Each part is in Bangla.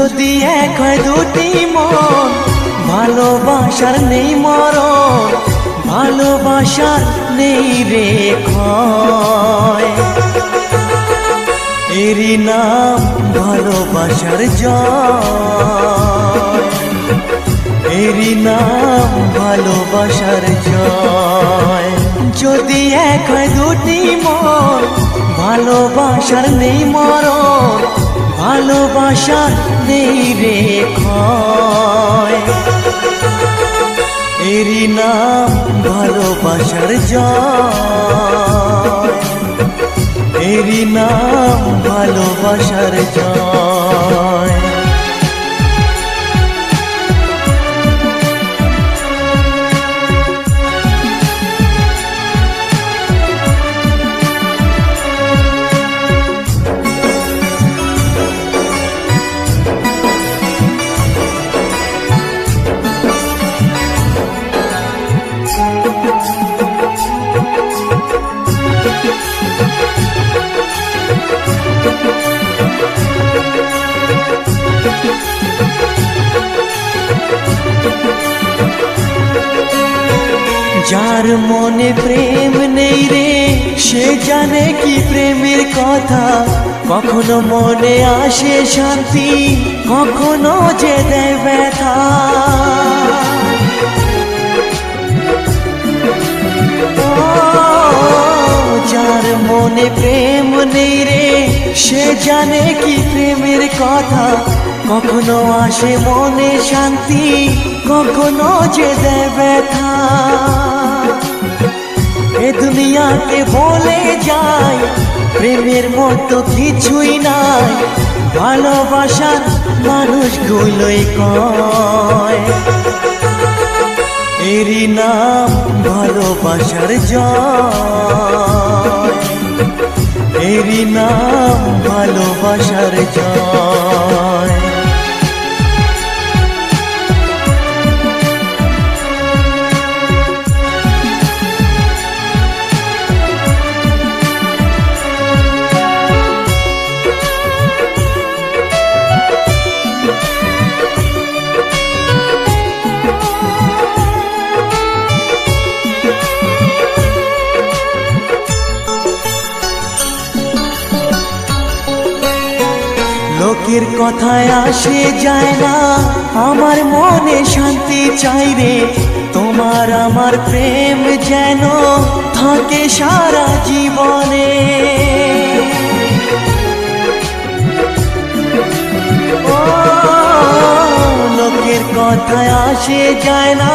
যদি এক হয় দুটি মন, ভালোবাসার নেই মরণ, ভালোবাসার নেই রে ক্ষয়। এরই নাম ভালোবাসার জয়, এরই নাম ভালোবাসার জয়। যদি এক হয় দুটি মন, ভালোবাসার নেই মরণ, ভালোবাসার নেই রে ক্ষয়। এরই নাম ভালোবাসার জয়, এরই নাম ভালোবাসার জয়। যার মনে প্রেম নেই রে, সে জানে কি প্রেমের কথা। কখনো মনে আসে শান্তি, কখনো যে দেয় ব্যথা। যার মনে প্রেম নেই রে, সে জানে কি প্রেমের কথা। কখনো আসে মনে শান্তি, কখনো যে দেয় ব্যথা। এ দুনিয়াকে বলে যায় প্রেমের মতো কিছুই নাই, ভালোবাসার মানুষগুলোই কয়। এরই নাম ভালোবাসার জয়, এরই নাম ভালোবাসার জয়। লোকের কথায় আসে যায় না, আমার মনে শান্তি চাই রে। তোমার আমার প্রেম যেন থাকে সারা জীবনে। ও লোকের কথায় আসে যায় না,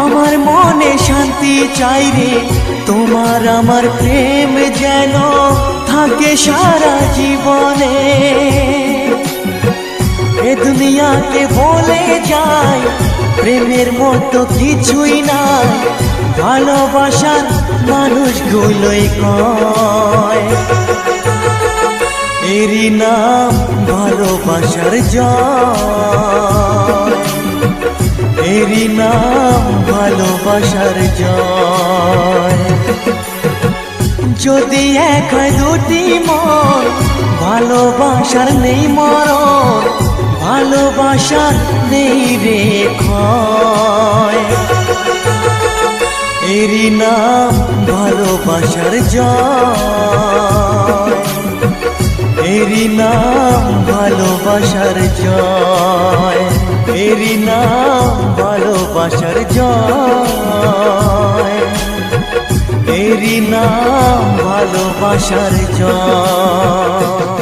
আমার মনে শান্তি চাই রে। তোমার আমার প্রেম যেন থাকে সারা জীবনে। এ দুনিয়াকে বলে যায় প্রেমের মতো কিছুই নাই, ভালোবাসার মানুষগুলোই কয়। এরই নাম ভালোবাসার জয়, এরই নাম ভালোবাসার জয়। যদি এক হয় দুটি মন, ভালোবাসার নেই মরণ, ভালোবাসার নেই রে ক্ষয়। এরই নাম ভালোবাসার জয়, এরই নাম ভালোবাসার জয়, এরই নাম ভালোবাসার জয়, এরই নাম ভালোবাসার জয়।